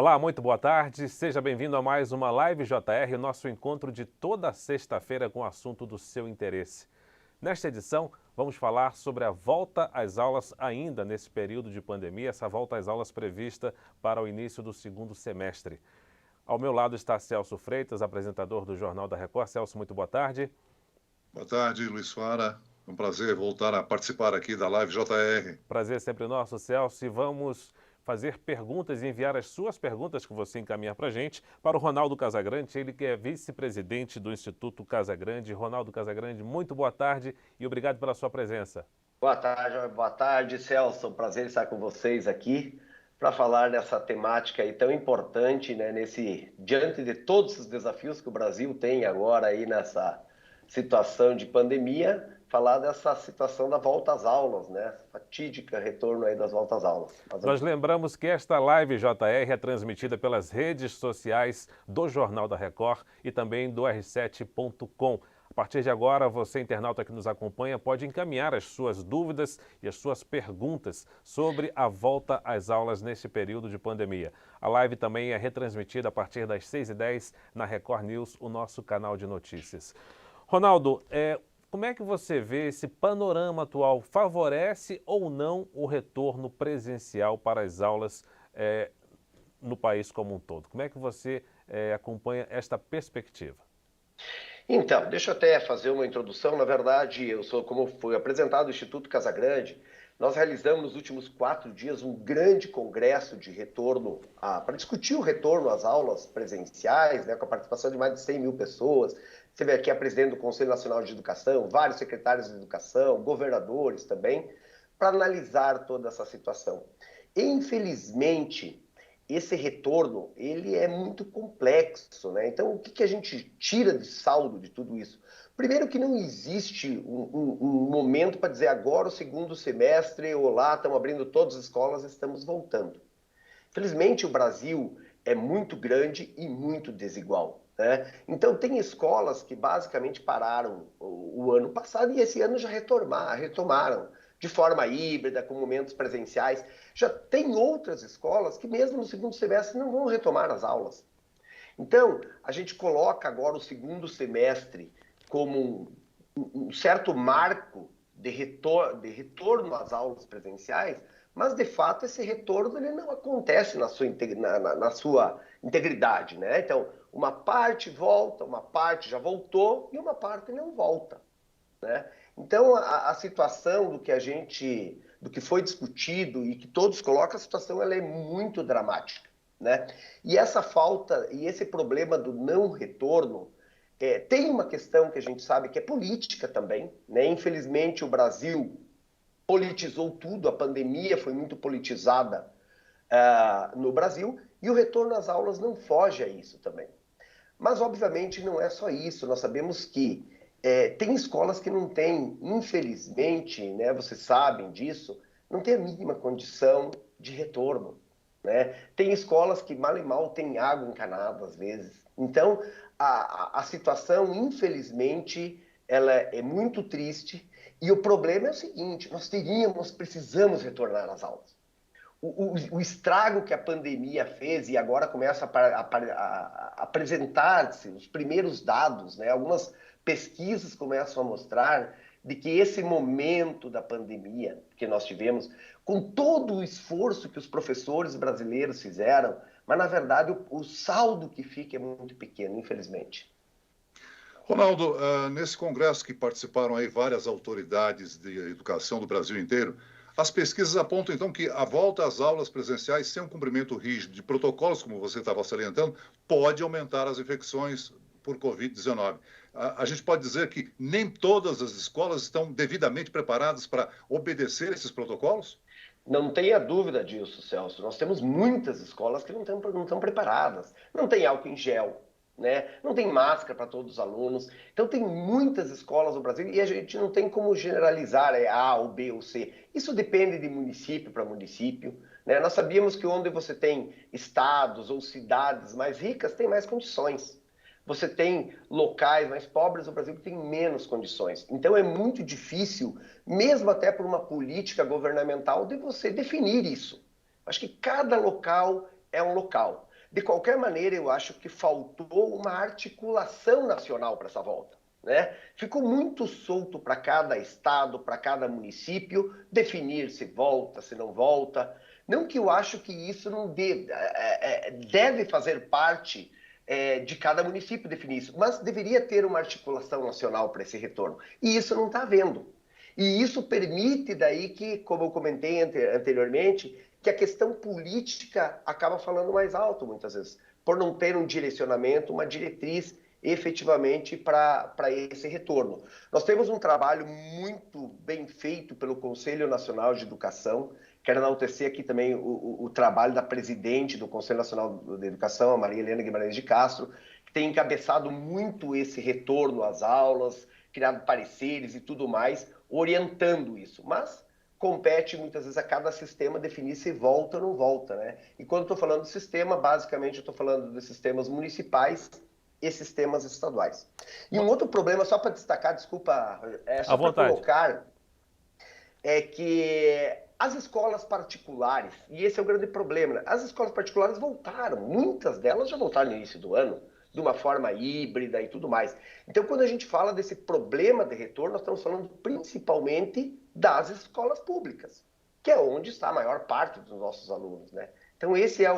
Olá, muito boa tarde. Seja bem-vindo a mais uma Live JR, o nosso encontro de toda sexta-feira com o assunto do seu interesse. Nesta edição, vamos falar sobre a volta às aulas ainda nesse período de pandemia, essa volta às aulas prevista para o início do segundo semestre. Ao meu lado está Celso Freitas, apresentador do Jornal da Record. Celso, muito boa tarde. Boa tarde, Luiz Fara. É um prazer voltar a participar aqui da Live JR. Prazer sempre nosso, Celso, e vamos fazer perguntas e enviar as suas perguntas que você encaminhar para a gente para o Ronaldo Casagrande, ele que é vice-presidente do Instituto Casagrande. Ronaldo Casagrande, muito boa tarde e obrigado pela sua presença. Boa tarde, Celso. Prazer estar com vocês aqui para falar dessa temática aí tão importante, né, diante de todos os desafios que o Brasil tem agora aí nessa situação de pandemia, falar dessa situação da volta às aulas, né? Fatídica retorno aí das voltas às aulas. Nós lembramos que esta Live JR é transmitida pelas redes sociais do Jornal da Record e também do r7.com. A partir de agora, você, internauta que nos acompanha, pode encaminhar as suas dúvidas e as suas perguntas sobre a volta às aulas neste período de pandemia. A live também é retransmitida a partir das 6h10 na Record News, o nosso canal de notícias. Ronaldo, como é que você vê esse panorama atual? Favorece ou não o retorno presencial para as aulas no país como um todo? Como é que você acompanha esta perspectiva? Então, deixa eu até fazer uma introdução. Na verdade, como foi apresentado o Instituto Casagrande, nós realizamos nos últimos 4 dias um grande congresso de retorno, para discutir o retorno às aulas presenciais, né, com a participação de mais de 100 mil pessoas. Você vê aqui a presidente do Conselho Nacional de Educação, vários secretários de educação, governadores também, para analisar toda essa situação. Infelizmente, esse retorno, ele é muito complexo, né? Então, o que a gente tira de saldo de tudo isso? Primeiro que não existe um momento para dizer agora o segundo semestre, olá, estamos abrindo todas as escolas, estamos voltando. Felizmente, o Brasil é muito grande e muito desigual, né? Então, tem escolas que basicamente pararam o ano passado e esse ano já retomaram de forma híbrida, com momentos presenciais. Já tem outras escolas que mesmo no segundo semestre não vão retomar as aulas. Então, a gente coloca agora o segundo semestre como um certo marco de retorno às aulas presenciais, mas, de fato, esse retorno ele não acontece na sua integridade, né? Então, uma parte volta, uma parte já voltou e uma parte não volta, né? Então, a situação do que foi discutido e que todos colocam, a situação ela é muito dramática, né? E essa falta, e esse problema do não retorno, tem uma questão que a gente sabe que é política também, né? Infelizmente, o Brasil politizou tudo, a pandemia foi muito politizada no Brasil, e o retorno às aulas não foge a isso também. Mas, obviamente, não é só isso. Nós sabemos que tem escolas que não têm, infelizmente, né, vocês sabem disso, não tem a mínima condição de retorno, né? Tem escolas que mal e mal têm água encanada, às vezes. Então, a situação, infelizmente, ela é muito triste. E o problema é o seguinte, precisamos retornar às aulas. O estrago que a pandemia fez, e agora começa a apresentar-se os primeiros dados, né? Algumas pesquisas começam a mostrar de que esse momento da pandemia que nós tivemos, com todo o esforço que os professores brasileiros fizeram, mas, na verdade, o saldo que fica é muito pequeno, infelizmente. Ronaldo, nesse congresso que participaram aí várias autoridades de educação do Brasil inteiro, as pesquisas apontam, então, que a volta às aulas presenciais, sem um cumprimento rígido de protocolos, como você estava salientando, pode aumentar as infecções por Covid-19. A gente pode dizer que nem todas as escolas estão devidamente preparadas para obedecer esses protocolos? Não tenha dúvida disso, Celso. Nós temos muitas escolas que não estão preparadas. Não tem álcool em gel, né? Não tem máscara para todos os alunos. Então, tem muitas escolas no Brasil e a gente não tem como generalizar A ou B ou C. Isso depende de município para município, né? Nós sabíamos que onde você tem estados ou cidades mais ricas, tem mais condições. Você tem locais mais pobres no Brasil que têm menos condições. Então, é muito difícil, mesmo até por uma política governamental, de você definir isso. Acho que cada local é um local. De qualquer maneira, eu acho que faltou uma articulação nacional para essa volta, né? Ficou muito solto para cada estado, para cada município, definir se volta, se não volta. Não que eu acho que isso não deve fazer parte de cada município definir isso, mas deveria ter uma articulação nacional para esse retorno. E isso não está havendo. E isso permite daí que, como eu comentei anteriormente, que a questão política acaba falando mais alto muitas vezes, por não ter um direcionamento, uma diretriz efetivamente para esse retorno. Nós temos um trabalho muito bem feito pelo Conselho Nacional de Educação. Quero enaltecer aqui também o trabalho da presidente do Conselho Nacional de Educação, a Maria Helena Guimarães de Castro, que tem encabeçado muito esse retorno às aulas, criado pareceres e tudo mais, orientando isso. Mas compete muitas vezes a cada sistema definir se volta ou não volta, né? E quando estou falando de sistema, basicamente eu estou falando de sistemas municipais e sistemas estaduais. E um outro problema, só para destacar, desculpa, só para colocar, é que as escolas particulares, e esse é o grande problema, né? As escolas particulares voltaram, muitas delas já voltaram no início do ano, de uma forma híbrida e tudo mais. Então, quando a gente fala desse problema de retorno, nós estamos falando principalmente das escolas públicas, que é onde está a maior parte dos nossos alunos, né? Então, esse é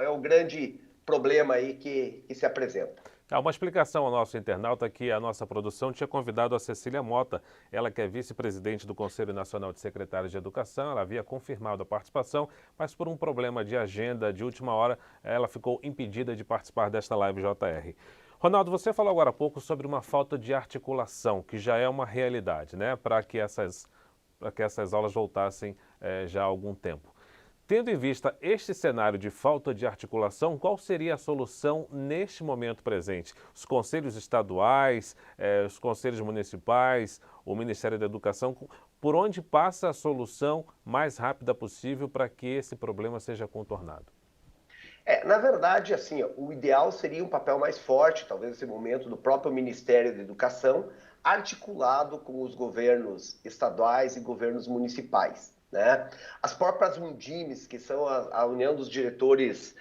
o grande problema aí que se apresenta. Há uma explicação ao nosso internauta que a nossa produção tinha convidado a Cecília Mota, ela que é vice-presidente do Conselho Nacional de Secretários de Educação, ela havia confirmado a participação, mas por um problema de agenda de última hora, ela ficou impedida de participar desta live JR. Ronaldo, você falou agora há pouco sobre uma falta de articulação, que já é uma realidade, né, para que essas aulas voltassem já há algum tempo. Tendo em vista este cenário de falta de articulação, qual seria a solução neste momento presente? Os conselhos estaduais, os conselhos municipais, o Ministério da Educação, por onde passa a solução mais rápida possível para que esse problema seja contornado? Na verdade, assim, o ideal seria um papel mais forte, talvez nesse momento, do próprio Ministério da Educação, articulado com os governos estaduais e governos municipais, né? As próprias Undimes, que são a união dos diretores,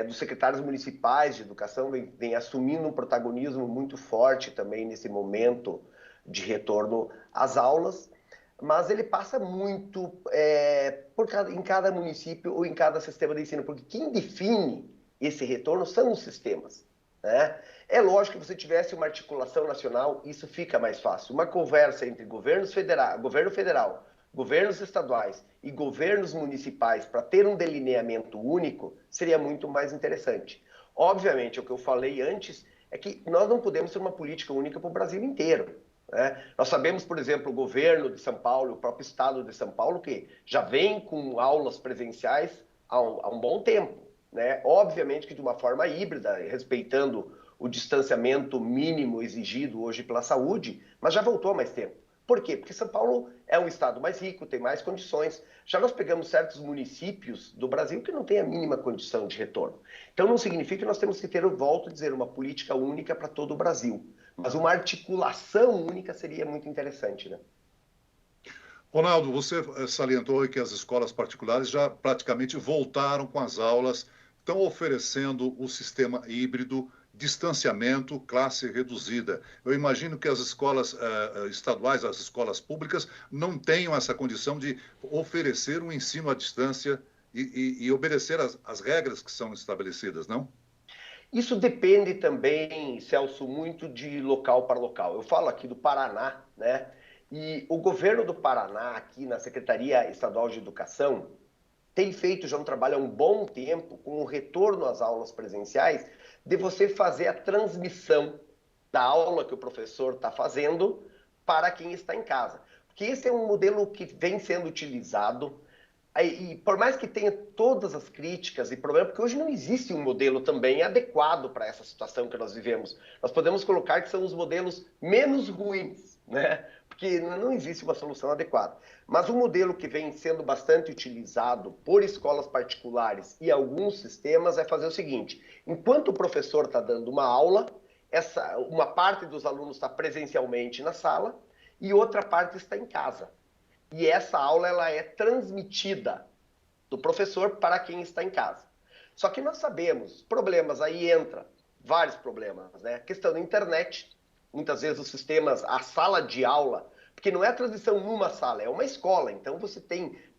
dos secretários municipais de educação, vem assumindo um protagonismo muito forte também nesse momento de retorno às aulas, mas ele passa muito em cada município ou em cada sistema de ensino, porque quem define esse retorno são os sistemas, né? É lógico que se você tivesse uma articulação nacional, isso fica mais fácil. Uma conversa entre governo federal, governos estaduais e governos municipais para ter um delineamento único seria muito mais interessante. Obviamente, o que eu falei antes é que nós não podemos ter uma política única para o Brasil inteiro, né? Nós sabemos, por exemplo, o governo de São Paulo, o próprio estado de São Paulo, que já vem com aulas presenciais há um bom tempo, né? Obviamente que de uma forma híbrida, respeitando o distanciamento mínimo exigido hoje pela saúde, mas já voltou há mais tempo. Por quê? Porque São Paulo é um estado mais rico, tem mais condições. Já nós pegamos certos municípios do Brasil que não têm a mínima condição de retorno. Então não significa que nós temos que ter, volto a dizer, uma política única para todo o Brasil. Mas uma articulação única seria muito interessante, né? Ronaldo, você salientou que as escolas particulares já praticamente voltaram com as aulas, estão oferecendo o sistema híbrido, distanciamento, classe reduzida. Eu imagino que as escolas estaduais, as escolas públicas, não tenham essa condição de oferecer um ensino à distância e obedecer as regras que são estabelecidas, não? Isso depende também, Celso, muito de local para local. Eu falo aqui do Paraná, né? E o governo do Paraná, aqui na Secretaria Estadual de Educação, tem feito já um trabalho há um bom tempo com o retorno às aulas presenciais, de você fazer a transmissão da aula que o professor está fazendo para quem está em casa. Porque esse é um modelo que vem sendo utilizado, e por mais que tenha todas as críticas e problemas, porque hoje não existe um modelo também adequado para essa situação que nós vivemos. Nós podemos colocar que são os modelos menos ruins, né? Porque não existe uma solução adequada. Mas o modelo que vem sendo bastante utilizado por escolas particulares e alguns sistemas é fazer o seguinte: enquanto o professor está dando uma aula, uma parte dos alunos está presencialmente na sala e outra parte está em casa. E essa aula ela é transmitida do professor para quem está em casa. Só que nós sabemos, problemas aí entra, vários problemas, né? Questão da internet, muitas vezes os sistemas, a sala de aula, porque não é a transição numa sala, é uma escola, então você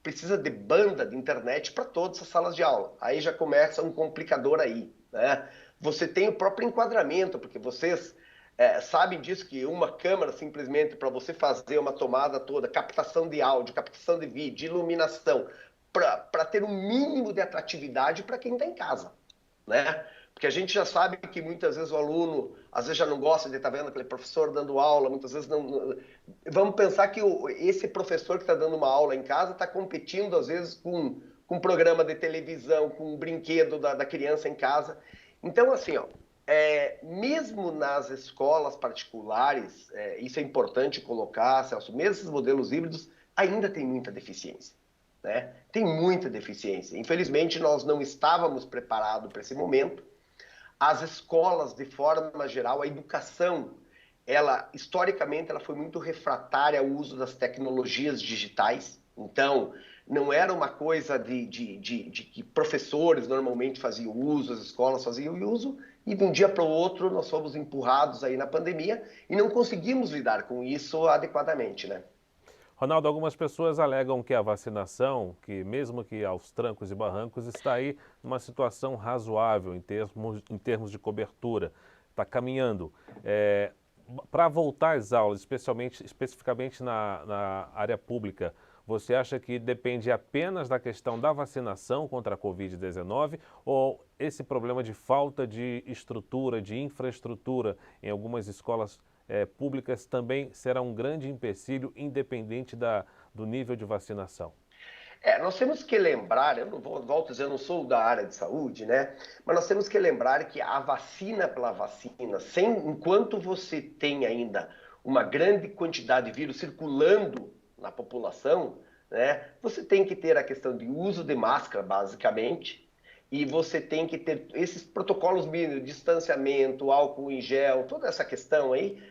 precisa de banda de internet para todas as salas de aula. Aí já começa um complicador aí, né? Você tem o próprio enquadramento, porque vocês sabem disso, que uma câmera simplesmente para você fazer uma tomada toda, captação de áudio, captação de vídeo, iluminação, para ter um mínimo de atratividade para quem está em casa, né? Porque a gente já sabe que muitas vezes o aluno, às vezes já não gosta de estar vendo aquele professor dando aula, muitas vezes não... Vamos pensar que esse professor que está dando uma aula em casa está competindo, às vezes, com um programa de televisão, com um brinquedo da criança em casa. Então, assim, ó, mesmo nas escolas particulares, isso é importante colocar, Celso, mesmo esses modelos híbridos, ainda tem muita deficiência. Né? Tem muita deficiência. Infelizmente, nós não estávamos preparados para esse momento. As escolas, de forma geral, a educação, historicamente, ela foi muito refratária ao uso das tecnologias digitais. Então, não era uma coisa de que professores normalmente faziam uso, as escolas faziam uso, e de um dia para o outro nós fomos empurrados aí na pandemia e não conseguimos lidar com isso adequadamente, né? Ronaldo, algumas pessoas alegam que a vacinação, que mesmo que aos trancos e barrancos, está aí numa situação razoável em termos de cobertura, está caminhando. Para voltar às aulas, especificamente na área pública, você acha que depende apenas da questão da vacinação contra a Covid-19 ou esse problema de falta de estrutura, de infraestrutura em algumas escolas públicas também será um grande empecilho, independente do nível de vacinação? Nós temos que lembrar, eu não volto a dizer, eu não sou da área de saúde, né? Mas nós temos que lembrar que a vacina pela vacina, enquanto você tem ainda uma grande quantidade de vírus circulando na população, né? Você tem que ter a questão de uso de máscara, basicamente, e você tem que ter esses protocolos mínimos, distanciamento, álcool em gel, toda essa questão aí,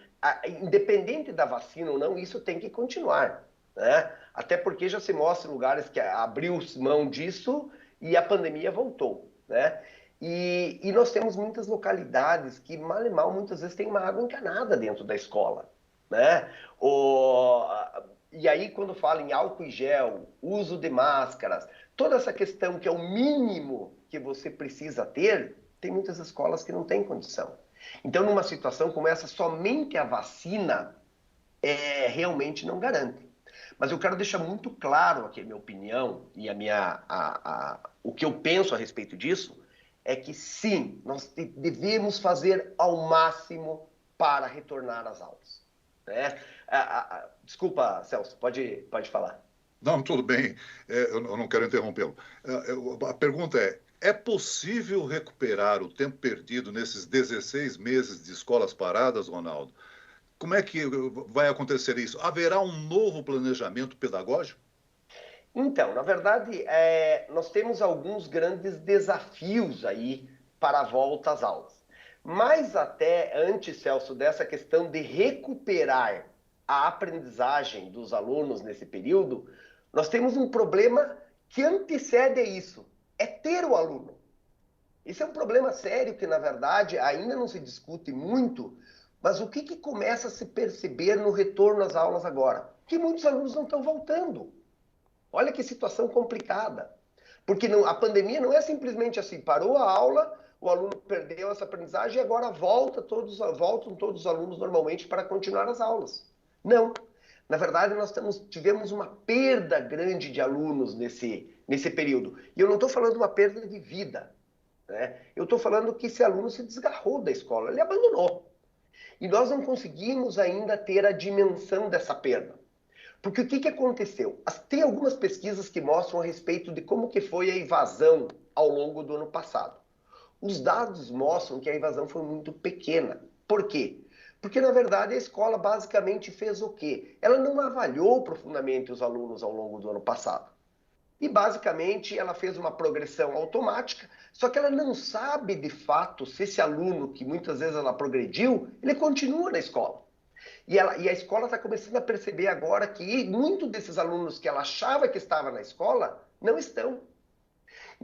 independente da vacina ou não, isso tem que continuar, né? Até porque já se mostra em lugares que abriu mão disso e a pandemia voltou, né? E nós temos muitas localidades que, mal e mal, muitas vezes tem uma água encanada dentro da escola, né? E aí, quando fala em álcool e gel, uso de máscaras, toda essa questão que é o mínimo que você precisa ter, tem muitas escolas que não têm condição. Então, numa situação como essa, somente a vacina realmente não garante. Mas eu quero deixar muito claro aqui a minha opinião e o que eu penso a respeito disso, é que sim, nós devemos fazer ao máximo para retornar às aulas. Né? Desculpa, Celso, pode falar. Não, tudo bem, eu não quero interrompê-lo. A pergunta é possível recuperar o tempo perdido nesses 16 meses de escolas paradas, Ronaldo? Como é que vai acontecer isso? Haverá um novo planejamento pedagógico? Então, na verdade, nós temos alguns grandes desafios aí para a volta às aulas. Mas até antes, Celso, dessa questão de recuperar a aprendizagem dos alunos nesse período, nós temos um problema que antecede isso, é ter o aluno. Esse é um problema sério que, na verdade, ainda não se discute muito, mas o que começa a se perceber no retorno às aulas agora? Que muitos alunos não estão voltando. Olha que situação complicada. Porque a pandemia não é simplesmente assim, parou a aula, o aluno perdeu essa aprendizagem e agora voltam todos os alunos normalmente para continuar as aulas. Não. Na verdade, nós tivemos uma perda grande de alunos nesse período. E eu não estou falando de uma perda de vida, né? Eu estou falando que esse aluno se desgarrou da escola, ele abandonou. E nós não conseguimos ainda ter a dimensão dessa perda. Porque o que aconteceu? Tem algumas pesquisas que mostram a respeito de como que foi a evasão ao longo do ano passado. Os dados mostram que a evasão foi muito pequena. Por quê? Porque, na verdade, a escola basicamente fez o quê? Ela não avaliou profundamente os alunos ao longo do ano passado. E, basicamente, ela fez uma progressão automática, só que ela não sabe, de fato, se esse aluno, que muitas vezes ela progrediu, ele continua na escola. E a escola está começando a perceber agora que muitos desses alunos que ela achava que estavam na escola, não estão.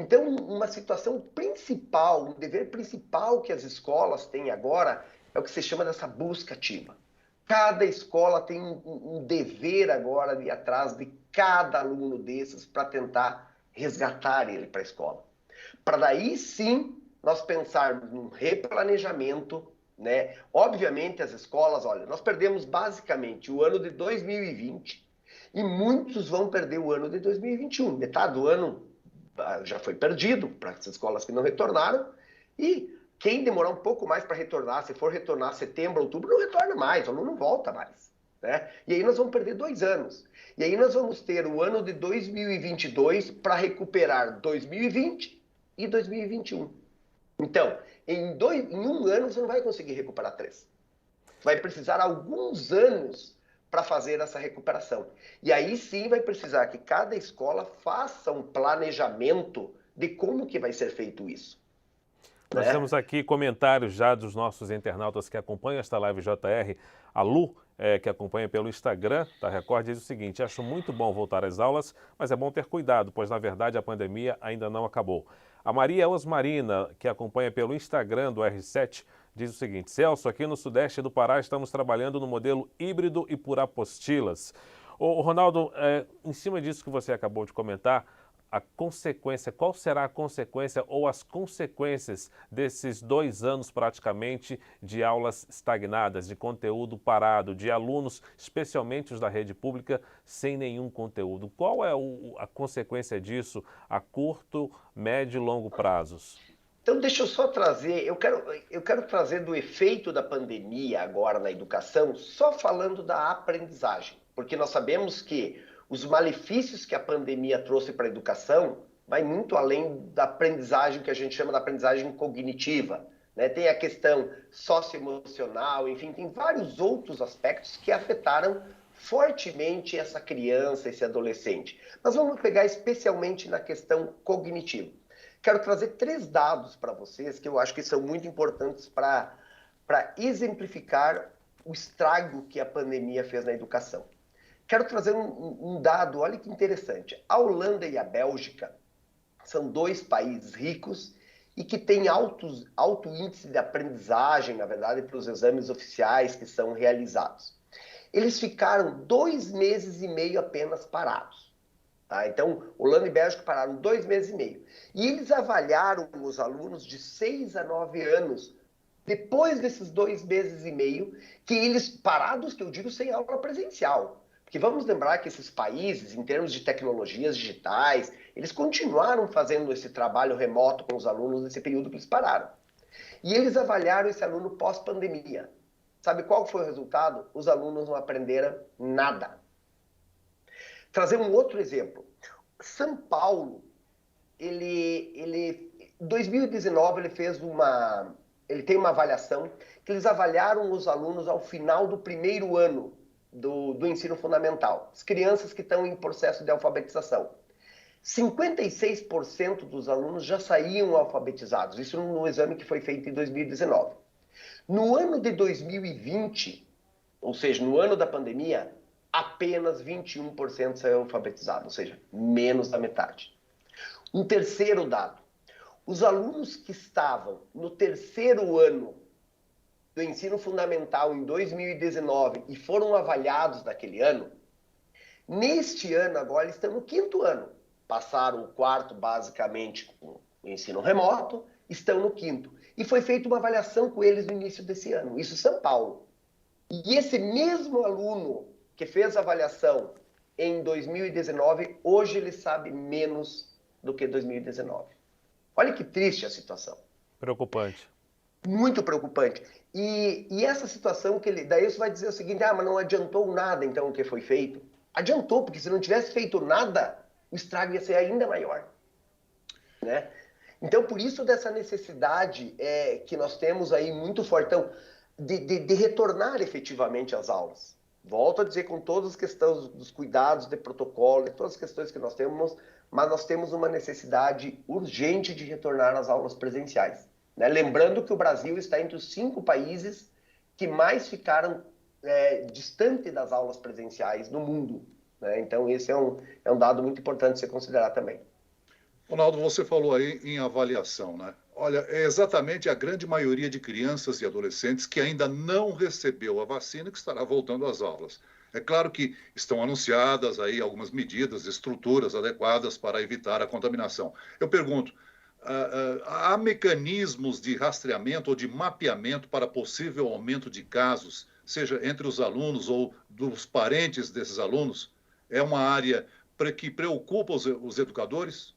Então, uma situação principal, um dever principal que as escolas têm agora é o que se chama dessa busca ativa. Cada escola tem um dever agora de ir atrás de cada aluno desses para tentar resgatar ele para a escola. Para daí sim nós pensarmos num replanejamento, né? Obviamente as escolas, olha, nós perdemos basicamente o ano de 2020 e muitos vão perder o ano de 2021. Metade do ano já foi perdido para as escolas que não retornaram e quem demorar um pouco mais para retornar, se for retornar setembro, outubro, não retorna mais, o aluno não volta mais. Né? E aí nós vamos perder 2 anos. E aí nós vamos ter o ano de 2022 para recuperar 2020 e 2021. Então, em 1 ano você não vai conseguir recuperar 3. Vai precisar alguns anos para fazer essa recuperação. E aí sim vai precisar que cada escola faça um planejamento de como que vai ser feito isso. Nós temos aqui comentários já dos nossos internautas que acompanham esta live JR. A Lu, que acompanha pelo Instagram da Record, diz o seguinte: acho muito bom voltar às aulas, mas é bom ter cuidado, pois na verdade a pandemia ainda não acabou. A Maria Osmarina, que acompanha pelo Instagram do R7, diz o seguinte: Celso, aqui no Sudeste do Pará estamos trabalhando no modelo híbrido e por apostilas. Ô, Ronaldo, em cima disso que você acabou de comentar, a consequência, qual será a consequência ou as consequências desses 2 anos praticamente de aulas estagnadas, de conteúdo parado, de alunos, especialmente os da rede pública, sem nenhum conteúdo? Qual é a consequência disso a curto, médio e longo prazos? Então, deixa eu só trazer, eu quero trazer do efeito da pandemia agora na educação, só falando da aprendizagem, porque nós sabemos que os malefícios que a pandemia trouxe para a educação vai muito além da aprendizagem que a gente chama de aprendizagem cognitiva, né? Tem a questão socioemocional, enfim, tem vários outros aspectos que afetaram fortemente essa criança, esse adolescente. Mas vamos pegar especialmente na questão cognitiva. Quero trazer 3 dados para vocês que eu acho que são muito importantes para exemplificar o estrago que a pandemia fez na educação. Quero trazer um dado, olha que interessante. A Holanda e a Bélgica são 2 países ricos e que têm alto índice de aprendizagem, na verdade, para os exames oficiais que são realizados. Eles ficaram 2 meses e meio apenas parados. Tá? Então, Holanda e Bélgica pararam 2 meses e meio. E eles avaliaram os alunos de 6 a 9 anos, depois desses 2 meses e meio, que eles parados, que eu digo, sem aula presencial. Porque vamos lembrar que esses países, em termos de tecnologias digitais, eles continuaram fazendo esse trabalho remoto com os alunos nesse período que eles pararam. E eles avaliaram esse aluno pós-pandemia. Sabe qual foi o resultado? Os alunos não aprenderam nada. Trazer um outro exemplo. São Paulo, em 2019, ele tem uma avaliação que eles avaliaram os alunos ao final do primeiro ano do ensino fundamental. As crianças que estão em processo de alfabetização. 56% dos alunos já saíam alfabetizados. Isso no exame que foi feito em 2019. No ano de 2020, ou seja, no ano da pandemia, apenas 21% saiu alfabetizado, ou seja, menos da metade. Um terceiro dado. Os alunos que estavam no terceiro ano do ensino fundamental em 2019 e foram avaliados naquele ano, neste ano agora eles estão no 5º ano. Passaram o 4º basicamente com o ensino remoto, estão no 5º. E foi feita uma avaliação com eles no início desse ano, isso em São Paulo. E esse mesmo aluno que fez a avaliação em 2019, hoje ele sabe menos do que 2019. Olha que triste a situação. Preocupante. Muito preocupante. E essa situação que daí você vai dizer o seguinte: mas não adiantou nada então o que foi feito. Adiantou, porque se não tivesse feito nada, o estrago ia ser ainda maior. Né? Então, por isso dessa necessidade que nós temos aí muito fortão de retornar efetivamente às aulas. Volto a dizer, com todas as questões dos cuidados de protocolo, de todas as questões que nós temos, mas nós temos uma necessidade urgente de retornar às aulas presenciais. Né? Lembrando que o Brasil está entre os 5 países que mais ficaram distante das aulas presenciais no mundo. Né? Então, esse é um dado muito importante de se considerar também. Ronaldo, você falou aí em avaliação, né? Olha, é exatamente a grande maioria de crianças e adolescentes que ainda não recebeu a vacina que estará voltando às aulas. É claro que estão anunciadas aí algumas medidas, estruturas adequadas para evitar a contaminação. Eu pergunto, há mecanismos de rastreamento ou de mapeamento para possível aumento de casos, seja entre os alunos ou dos parentes desses alunos? É uma área que preocupa os educadores?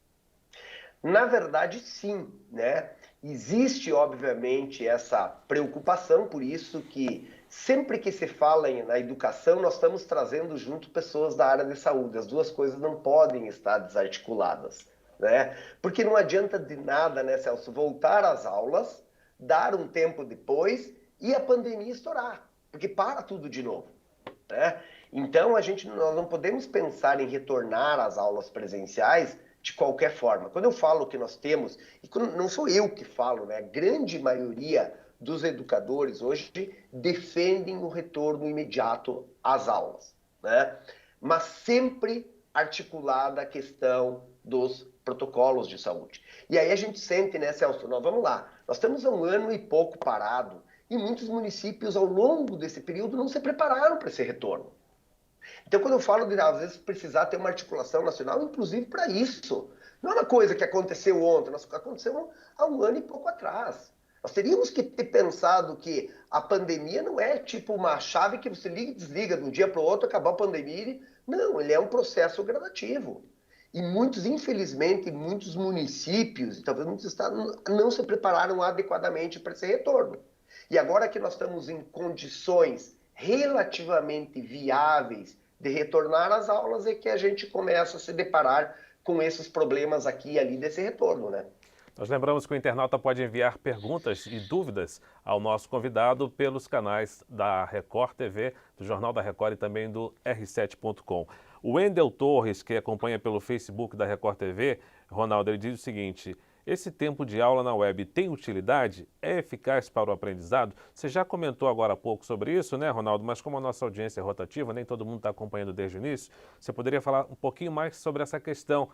Na verdade, sim, né? Existe, obviamente, essa preocupação, por isso que sempre que se fala na educação, nós estamos trazendo junto pessoas da área de saúde. As duas coisas não podem estar desarticuladas, né? Porque não adianta de nada, né, Celso, voltar às aulas, dar um tempo depois e a pandemia estourar, porque para tudo de novo, né? Então, nós não podemos pensar em retornar às aulas presenciais de qualquer forma. Quando eu falo que nós temos, e não sou eu que falo, né? A grande maioria dos educadores hoje defendem o retorno imediato às aulas, né? Mas sempre articulada a questão dos protocolos de saúde. E aí a gente sente, né, Celso, vamos lá, nós temos 1 ano e pouco parado, e muitos municípios ao longo desse período não se prepararam para esse retorno. Então, quando eu falo de, às vezes, precisar ter uma articulação nacional, inclusive para isso, não é uma coisa que aconteceu ontem, aconteceu há 1 ano e pouco atrás. Nós teríamos que ter pensado que a pandemia não é tipo uma chave que você liga e desliga de um dia para o outro, acabar a pandemia. Não, ele é um processo gradativo. E muitos, infelizmente, muitos municípios, e talvez muitos estados, não se prepararam adequadamente para esse retorno. E agora que nós estamos em condições relativamente viáveis de retornar às aulas, é que a gente começa a se deparar com esses problemas aqui e ali desse retorno, né? Nós lembramos que o internauta pode enviar perguntas e dúvidas ao nosso convidado pelos canais da Record TV, do Jornal da Record e também do R7.com. O Wendel Torres, que acompanha pelo Facebook da Record TV, Ronaldo, ele diz o seguinte: esse tempo de aula na web tem utilidade? É eficaz para o aprendizado? Você já comentou agora há pouco sobre isso, né, Ronaldo? Mas como a nossa audiência é rotativa, nem todo mundo está acompanhando desde o início, você poderia falar um pouquinho mais sobre essa questão.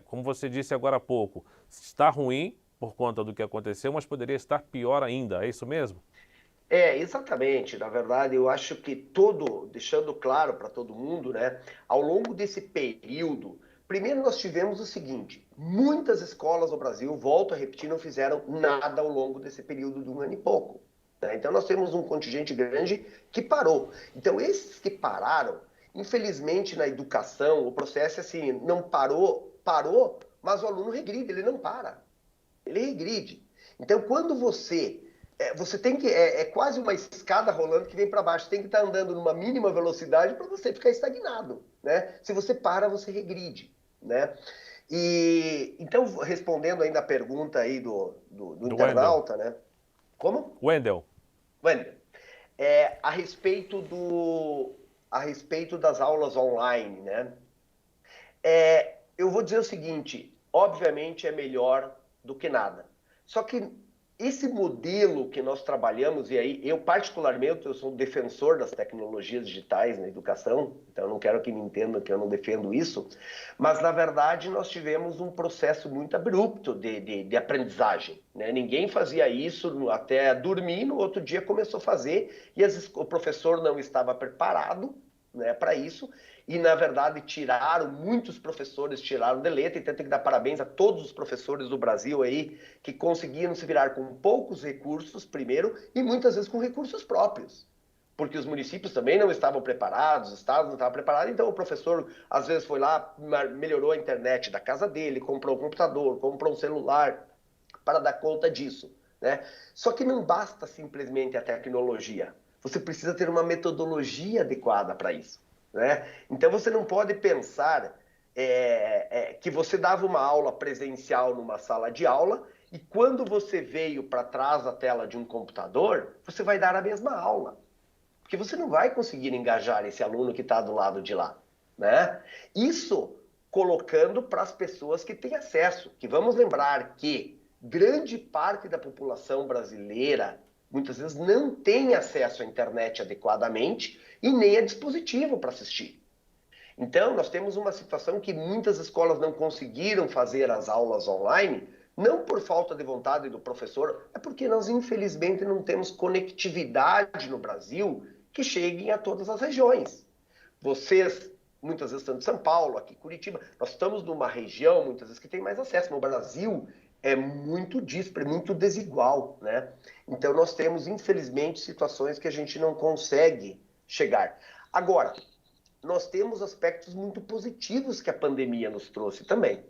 Como você disse agora há pouco, está ruim por conta do que aconteceu, mas poderia estar pior ainda, é isso mesmo? Exatamente. Na verdade, eu acho que deixando claro para todo mundo, né, ao longo desse período, primeiro nós tivemos o seguinte: muitas escolas no Brasil, volto a repetir, não fizeram nada ao longo desse período de 1 ano e pouco, né? Então nós temos um contingente grande que parou. Então esses que pararam, infelizmente na educação, o processo é assim, não parou, mas o aluno regride, ele não para, ele regride. Então quando você tem que. É quase uma escada rolando que vem para baixo. Você tem que estar andando numa mínima velocidade para você ficar estagnado, né? Se você para, você regride, né? E então, respondendo ainda a pergunta aí do Wendel. internauta, né? Como? Wendel. Wendel, a respeito das aulas online, né? Eu vou dizer o seguinte: obviamente é melhor do que nada. Só que esse modelo que nós trabalhamos, e aí eu particularmente eu sou um defensor das tecnologias digitais na educação, então eu não quero que me entendam que eu não defendo isso, mas na verdade nós tivemos um processo muito abrupto de aprendizagem, né? Ninguém fazia isso até dormir, no outro dia começou a fazer, e o professor não estava preparado, né, para isso, e na verdade muitos professores tiraram de letra, então tem que dar parabéns a todos os professores do Brasil aí que conseguiram se virar com poucos recursos primeiro e muitas vezes com recursos próprios, porque os municípios também não estavam preparados, os estados não estavam preparados, então o professor às vezes foi lá, melhorou a internet da casa dele, comprou um computador, comprou um celular para dar conta disso, né? Só que não basta simplesmente a tecnologia, você precisa ter uma metodologia adequada para isso, né? Então você não pode pensar que você dava uma aula presencial numa sala de aula e quando você veio para trás da tela de um computador, você vai dar a mesma aula. Porque você não vai conseguir engajar esse aluno que está do lado de lá, né? Isso colocando para as pessoas que têm acesso, que vamos lembrar que grande parte da população brasileira muitas vezes não tem acesso à internet adequadamente e nem a dispositivo para assistir. Então, nós temos uma situação que muitas escolas não conseguiram fazer as aulas online, não por falta de vontade do professor, é porque nós, infelizmente, não temos conectividade no Brasil que chegue a todas as regiões. Vocês, muitas vezes, estão de São Paulo, aqui Curitiba, nós estamos numa região, muitas vezes, que tem mais acesso, mas o Brasil é muito dísparo, muito desigual, né? Então, nós temos, infelizmente, situações que a gente não consegue chegar. Agora, nós temos aspectos muito positivos que a pandemia nos trouxe também.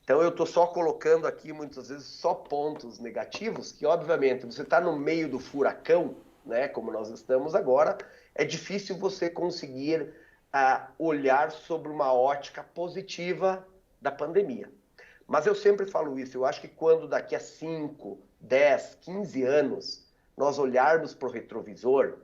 Então, eu estou só colocando aqui, muitas vezes, só pontos negativos, que, obviamente, você está no meio do furacão, né, como nós estamos agora, é difícil você conseguir olhar sobre uma ótica positiva da pandemia. Mas eu sempre falo isso, eu acho que quando daqui a 5, 10, 15 anos, nós olharmos para o retrovisor,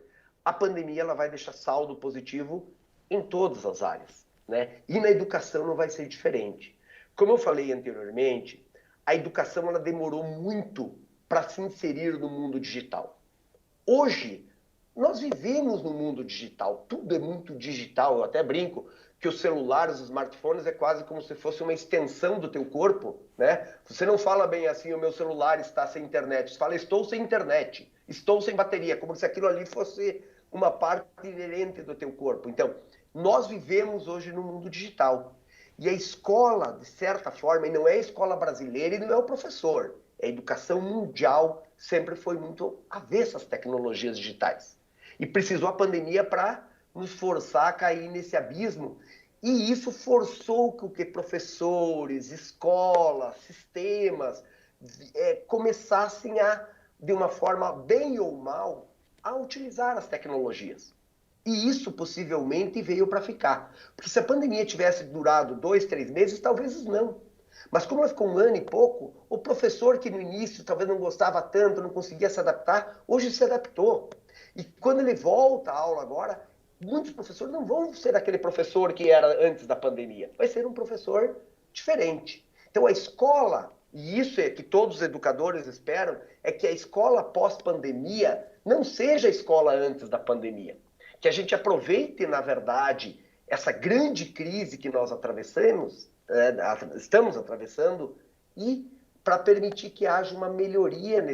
a pandemia ela vai deixar saldo positivo em todas as áreas, né? E na educação não vai ser diferente. Como eu falei anteriormente, a educação ela demorou muito para se inserir no mundo digital. Hoje, nós vivemos no mundo digital, tudo é muito digital. Eu até brinco que os celulares, os smartphones é quase como se fosse uma extensão do teu corpo, né? Você não fala bem assim, o meu celular está sem internet. Você fala, estou sem internet, estou sem bateria, como se aquilo ali fosse uma parte inerente do teu corpo. Então, nós vivemos hoje no mundo digital. E a escola, de certa forma, e não é a escola brasileira e não é o professor, é a educação mundial, sempre foi muito avessa às tecnologias digitais. E precisou a pandemia para nos forçar a cair nesse abismo. E isso forçou que professores, escolas, sistemas começassem a, de uma forma bem ou mal, a utilizar as tecnologias. E isso possivelmente veio para ficar. Porque se a pandemia tivesse durado 2, 3 meses, talvez não. Mas como ela ficou 1 ano e pouco, o professor que no início talvez não gostava tanto, não conseguia se adaptar, hoje se adaptou. E quando ele volta à aula agora, muitos professores não vão ser aquele professor que era antes da pandemia. Vai ser um professor diferente. Então a escola, e isso é que todos os educadores esperam, é que a escola pós-pandemia não seja a escola antes da pandemia. Que a gente aproveite, na verdade, essa grande crise que nós estamos atravessando, e para permitir que haja uma melhoria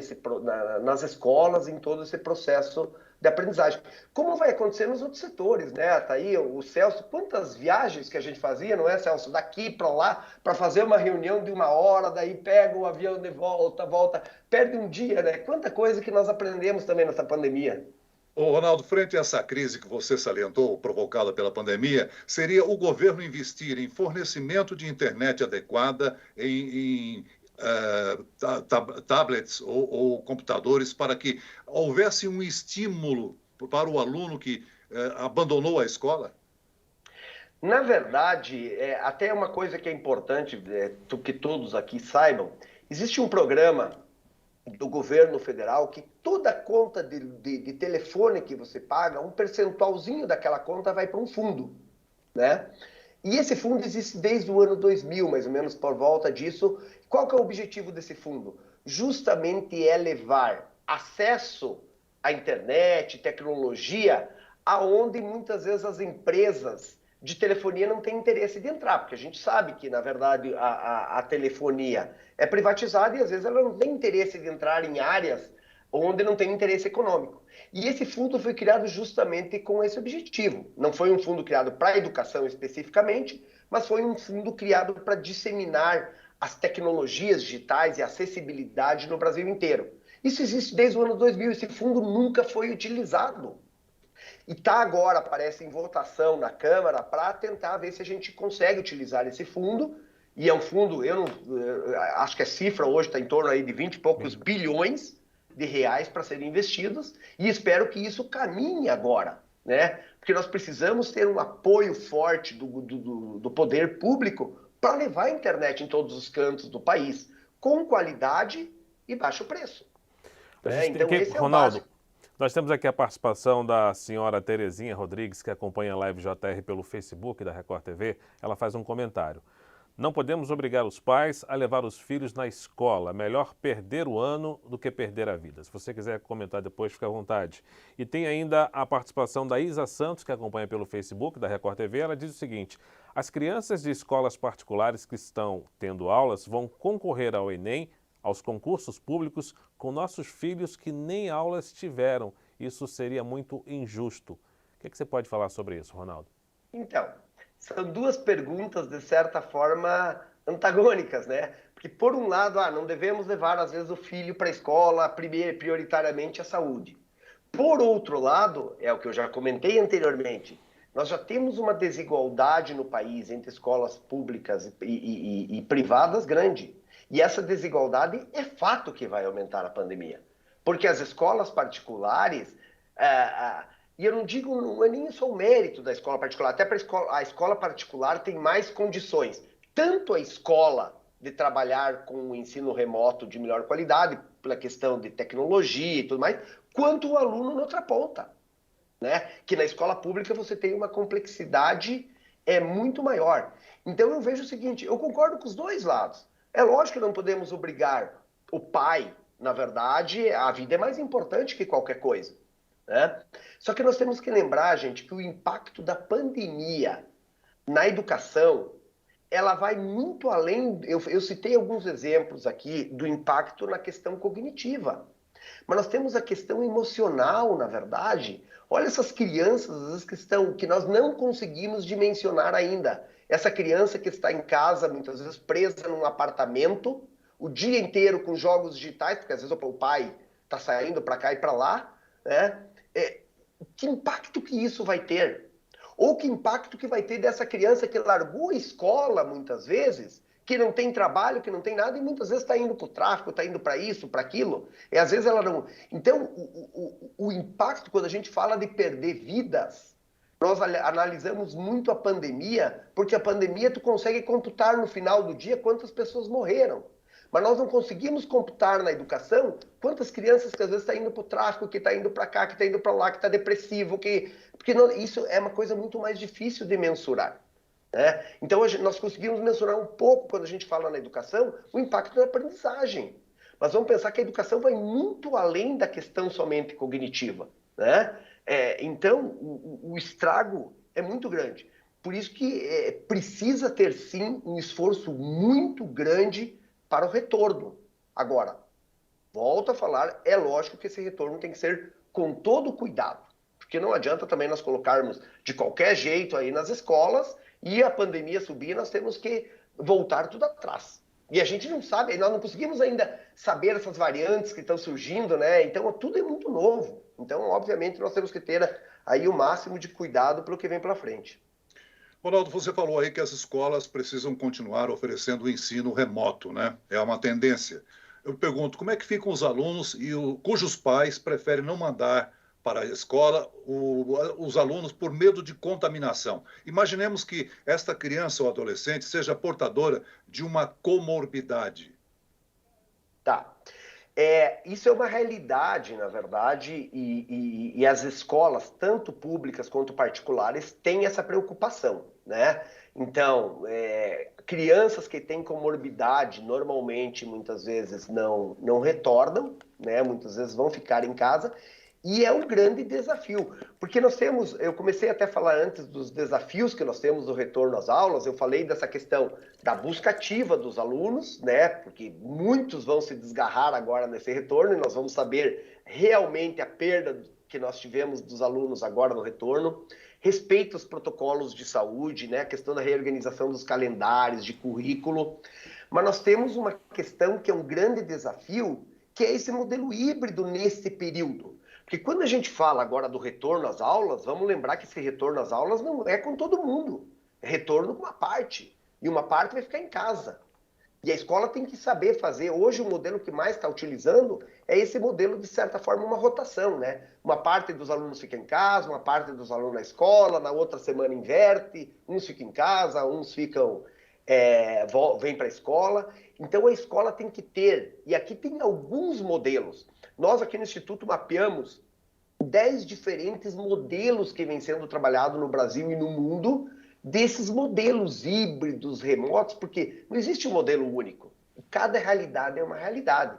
nas escolas, em todo esse processo de aprendizagem. Como vai acontecer nos outros setores, né? Tá aí o Celso, quantas viagens que a gente fazia, não é, Celso? Daqui para lá, para fazer uma reunião de 1 hora, daí pega o avião de volta, perde um dia, né? Quanta coisa que nós aprendemos também nessa pandemia. Ô, Ronaldo, frente a essa crise que você salientou, provocada pela pandemia, seria o governo investir em fornecimento de internet adequada, em tablets ou computadores, para que houvesse um estímulo para o aluno que abandonou a escola? Na verdade, até uma coisa que é importante que todos aqui saibam, existe um programa do governo federal que toda conta de telefone que você paga, um percentualzinho daquela conta vai para um fundo, né? E esse fundo existe desde o ano 2000, mais ou menos por volta disso. Qual que é o objetivo desse fundo? Justamente é levar acesso à internet, tecnologia, aonde muitas vezes as empresas de telefonia não têm interesse de entrar, porque a gente sabe que, na verdade, a telefonia é privatizada e, às vezes, ela não tem interesse de entrar em áreas onde não tem interesse econômico. E esse fundo foi criado justamente com esse objetivo. Não foi um fundo criado para a educação especificamente, mas foi um fundo criado para disseminar as tecnologias digitais e a acessibilidade no Brasil inteiro. Isso existe desde o ano 2000, esse fundo nunca foi utilizado. E está agora, parece, em votação na Câmara para tentar ver se a gente consegue utilizar esse fundo. E é um fundo, acho que a cifra hoje está em torno aí de 20 e poucos bilhões de reais para serem investidos. E espero que isso caminhe agora, né? Porque nós precisamos ter um apoio forte do poder público para levar a internet em todos os cantos do país, com qualidade e baixo preço. Então, esse é o básico. Nós temos aqui a participação da senhora Terezinha Rodrigues, que acompanha a Live JR pelo Facebook da Record TV. Ela faz um comentário. Não podemos obrigar os pais a levar os filhos na escola. Melhor perder o ano do que perder a vida. Se você quiser comentar depois, fica à vontade. E tem ainda a participação da Isa Santos, que acompanha pelo Facebook da Record TV. Ela diz o seguinte: as crianças de escolas particulares que estão tendo aulas vão concorrer ao Enem, aos concursos públicos, com nossos filhos que nem aulas tiveram. Isso seria muito injusto. O que você pode falar sobre isso, Ronaldo? Então, são duas perguntas, de certa forma, antagônicas, né? Porque, por um lado, não devemos levar, às vezes, o filho para a escola, prioritariamente a saúde. Por outro lado, é o que eu já comentei anteriormente, nós já temos uma desigualdade no país entre escolas públicas e privadas grande. E essa desigualdade é fato que vai aumentar a pandemia. Porque as escolas particulares... E eu não digo, não é nem só o mérito da escola particular, até para a escola particular tem mais condições. Tanto a escola de trabalhar com o ensino remoto de melhor qualidade, pela questão de tecnologia e tudo mais, quanto o aluno na outra ponta. Né? Que na escola pública você tem uma complexidade muito maior. Então eu vejo o seguinte, eu concordo com os dois lados. É lógico que não podemos obrigar o pai, na verdade, a vida é mais importante que qualquer coisa. Né? Só que nós temos que lembrar, gente, que o impacto da pandemia na educação, ela vai muito além, eu citei alguns exemplos aqui do impacto na questão cognitiva, mas nós temos a questão emocional, na verdade. Olha essas crianças, às vezes, que nós não conseguimos dimensionar ainda. Essa criança que está em casa, muitas vezes presa num apartamento, o dia inteiro com jogos digitais, porque às vezes o pai está saindo para cá e para lá, né? Que impacto que isso vai ter? Ou que impacto que vai ter dessa criança que largou a escola, muitas vezes, que não tem trabalho, que não tem nada, e muitas vezes está indo para o tráfico, está indo para isso, para aquilo. E às vezes ela não... Então, o impacto, quando a gente fala de perder vidas, nós analisamos muito a pandemia, porque a pandemia tu consegue computar no final do dia quantas pessoas morreram. Mas nós não conseguimos computar na educação quantas crianças que às vezes estão indo para o tráfico, que está indo para cá, que está indo para lá, que está depressivo, porque não, isso é uma coisa muito mais difícil de mensurar. Né? Então nós conseguimos mensurar um pouco, quando a gente fala na educação, o impacto na aprendizagem. Mas vamos pensar que a educação vai muito além da questão somente cognitiva. Né? Então o estrago é muito grande. Por isso que precisa ter sim um esforço muito grande para o retorno. Agora, volto a falar, é lógico que esse retorno tem que ser com todo cuidado, porque não adianta também nós colocarmos de qualquer jeito aí nas escolas e a pandemia subir, nós temos que voltar tudo atrás. E a gente não sabe, nós não conseguimos ainda saber essas variantes que estão surgindo, né? Então tudo é muito novo. Então, obviamente, nós temos que ter aí o máximo de cuidado pelo que vem pela frente. Ronaldo, você falou aí que as escolas precisam continuar oferecendo o ensino remoto, né? É uma tendência. Eu pergunto, como é que ficam os alunos cujos pais preferem não mandar para a escola os alunos por medo de contaminação? Imaginemos que esta criança ou adolescente seja portadora de uma comorbidade. Tá. Isso é uma realidade, na verdade, e as escolas, tanto públicas quanto particulares, têm essa preocupação, né? Então, crianças que têm comorbidade, normalmente, muitas vezes, não retornam, né? Muitas vezes vão ficar em casa, e é um grande desafio, porque eu comecei até a falar antes dos desafios que nós temos do retorno às aulas, eu falei dessa questão da busca ativa dos alunos, né? Porque muitos vão se desgarrar agora nesse retorno, e nós vamos saber realmente a perda que nós tivemos dos alunos agora no retorno, respeito aos protocolos de saúde, né? A questão da reorganização dos calendários, de currículo, mas nós temos uma questão que é um grande desafio, que é esse modelo híbrido nesse período. Porque quando a gente fala agora do retorno às aulas, vamos lembrar que esse retorno às aulas não é com todo mundo. É retorno com uma parte. E uma parte vai ficar em casa. E a escola tem que saber fazer. Hoje o modelo que mais está utilizando é esse modelo, de certa forma, uma rotação, né? Uma parte dos alunos fica em casa, uma parte dos alunos na escola, na outra semana inverte, uns ficam em casa, uns ficam... vêm para a escola. Então a escola tem que ter, e aqui tem alguns modelos. Nós aqui no Instituto mapeamos 10 diferentes modelos que vêm sendo trabalhados no Brasil e no mundo, desses modelos híbridos, remotos, porque não existe um modelo único. Cada realidade é uma realidade.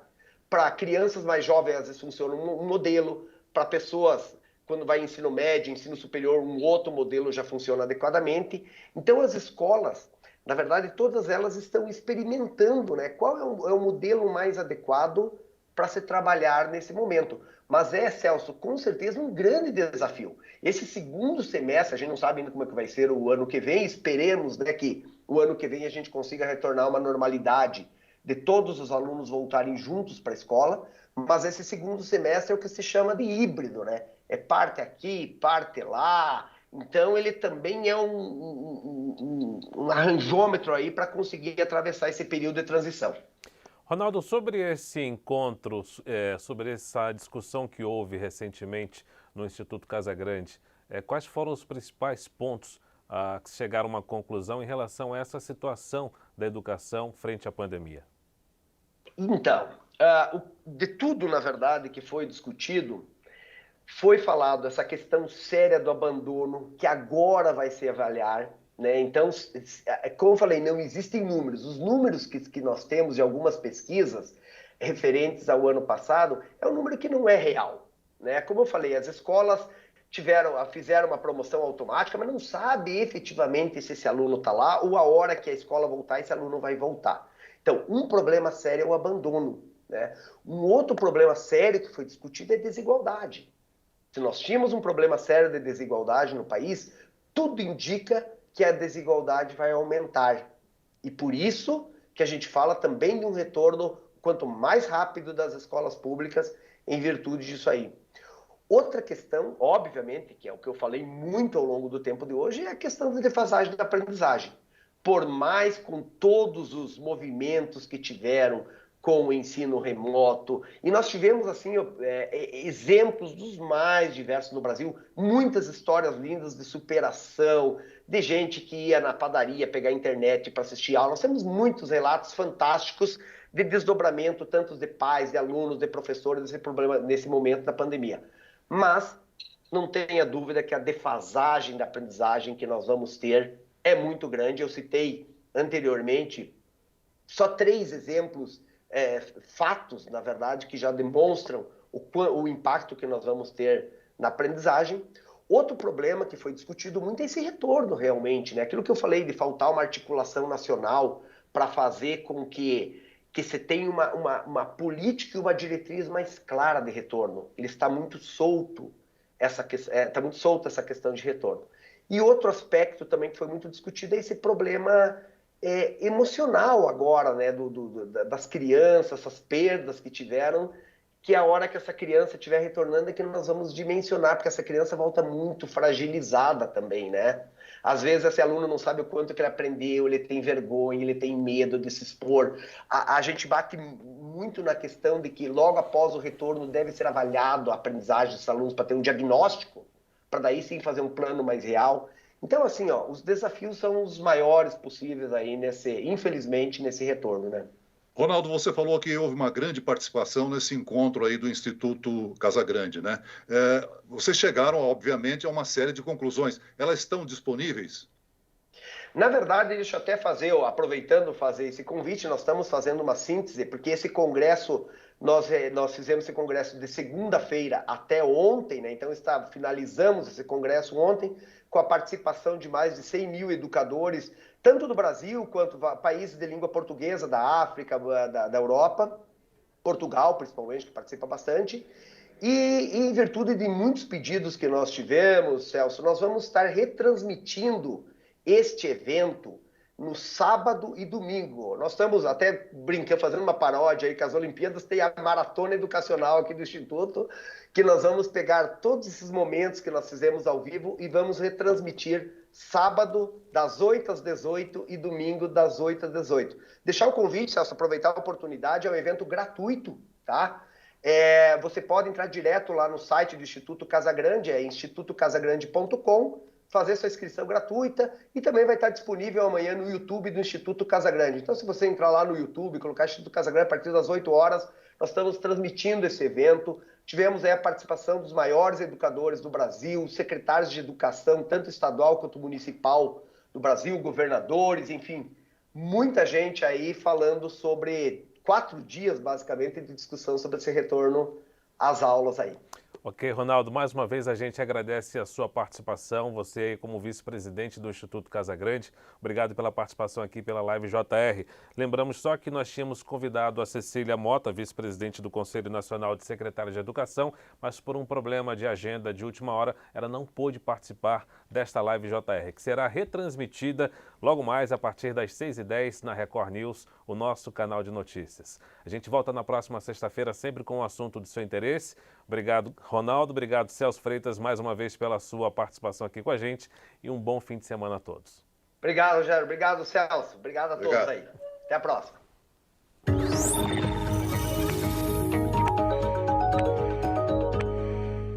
Para crianças mais jovens, às vezes funciona um modelo, para pessoas, quando vai ensino médio, ensino superior, um outro modelo já funciona adequadamente. Então, as escolas, na verdade, todas elas estão experimentando, né? Qual é o modelo mais adequado para se trabalhar nesse momento. Mas Celso, com certeza um grande desafio. Esse segundo semestre, a gente não sabe ainda como é que vai ser o ano que vem, esperemos, né, que o ano que vem a gente consiga retornar a uma normalidade de todos os alunos voltarem juntos para a escola, mas esse segundo semestre é o que se chama de híbrido, né? É parte aqui, parte lá. Então ele também é um arranjômetro aí para conseguir atravessar esse período de transição. Ronaldo, sobre esse encontro, sobre essa discussão que houve recentemente no Instituto Casagrande, quais foram os principais pontos que chegaram a uma conclusão em relação a essa situação da educação frente à pandemia? Então, de tudo, na verdade, que foi discutido, foi falado essa questão séria do abandono, que agora vai se avaliar, né? Então, como eu falei, não existem números. Os números que nós temos de algumas pesquisas referentes ao ano passado é um número que não é real, né? Como eu falei, as escolas fizeram uma promoção automática, mas não sabe efetivamente se esse aluno está lá ou a hora que a escola voltar, esse aluno vai voltar. Então, um problema sério é o abandono, né? Um outro problema sério que foi discutido é a desigualdade. Se nós tínhamos um problema sério de desigualdade no país, tudo indica que a desigualdade vai aumentar. E por isso que a gente fala também de um retorno quanto mais rápido das escolas públicas em virtude disso aí. Outra questão, obviamente, que é o que eu falei muito ao longo do tempo de hoje, é a questão da defasagem da aprendizagem. Por mais com todos os movimentos que tiveram com o ensino remoto, e nós tivemos assim exemplos dos mais diversos no Brasil, muitas histórias lindas de superação, de gente que ia na padaria pegar a internet para assistir aula. Nós temos muitos relatos fantásticos de desdobramento, tanto de pais, de alunos, de professores, desse problema nesse momento da pandemia. Mas não tenha dúvida que a defasagem da aprendizagem que nós vamos ter é muito grande. Eu citei anteriormente só 3 exemplos, fatos, na verdade, que já demonstram o impacto que nós vamos ter na aprendizagem. Outro problema que foi discutido muito é esse retorno realmente, né? Aquilo que eu falei de faltar uma articulação nacional para fazer com que você tenha uma política e uma diretriz mais clara de retorno. Ele está muito solto, está muito solta essa questão de retorno. E outro aspecto também que foi muito discutido é esse problema emocional agora, né, das crianças, essas perdas que tiveram, que a hora que essa criança estiver retornando é que nós vamos dimensionar, porque essa criança volta muito fragilizada também, né? Às vezes esse aluno não sabe o quanto que ele aprendeu, ele tem vergonha, ele tem medo de se expor. A gente bate muito na questão de que logo após o retorno deve ser avaliado a aprendizagem dos alunos para ter um diagnóstico, para daí sim fazer um plano mais real. Então, assim, os desafios são os maiores possíveis aí infelizmente, nesse retorno, né? Ronaldo, você falou que houve uma grande participação nesse encontro aí do Instituto Casagrande, né? Vocês chegaram, obviamente, a uma série de conclusões. Elas estão disponíveis? Na verdade, deixa eu até aproveitando fazer esse convite, nós estamos fazendo uma síntese, porque esse congresso, nós fizemos esse congresso de segunda-feira até ontem, né? Então finalizamos esse congresso ontem, com a participação de mais de 100 mil educadores, tanto do Brasil quanto países de língua portuguesa, da África, da Europa, Portugal principalmente, que participa bastante. E em virtude de muitos pedidos que nós tivemos, Celso, nós vamos estar retransmitindo este evento no sábado e domingo. Nós estamos até brincando, fazendo uma paródia aí, que as Olimpíadas tem a maratona educacional aqui do Instituto, que nós vamos pegar todos esses momentos que nós fizemos ao vivo e vamos retransmitir sábado das 8 às 18 e domingo das 8 às 18. Deixar o convite, Celso, aproveitar a oportunidade, é um evento gratuito, tá? Você pode entrar direto lá no site do Instituto Casagrande, é institutocasagrande.com, fazer sua inscrição gratuita e também vai estar disponível amanhã no YouTube do Instituto Casagrande. Então, se você entrar lá no YouTube, colocar Instituto Casagrande a partir das 8 horas, nós estamos transmitindo esse evento. Tivemos aí a participação dos maiores educadores do Brasil, secretários de educação, tanto estadual quanto municipal, do Brasil, governadores, enfim, muita gente aí falando sobre 4 dias, basicamente, de discussão sobre esse retorno às aulas aí. Ok, Ronaldo, mais uma vez a gente agradece a sua participação, você aí como vice-presidente do Instituto Casa Grande, obrigado pela participação aqui pela Live JR. Lembramos só que nós tínhamos convidado a Cecília Mota, vice-presidente do Conselho Nacional de Secretários de Educação, mas por um problema de agenda de última hora, ela não pôde participar desta Live JR, que será retransmitida logo mais a partir das 6h10 na Record News, o nosso canal de notícias. A gente volta na próxima sexta-feira sempre com um assunto de seu interesse. Obrigado, Ronaldo. Obrigado, Celso Freitas, mais uma vez pela sua participação aqui com a gente e um bom fim de semana a todos. Obrigado, Rogério. Obrigado, Celso. Obrigado a todos aí. Até a próxima.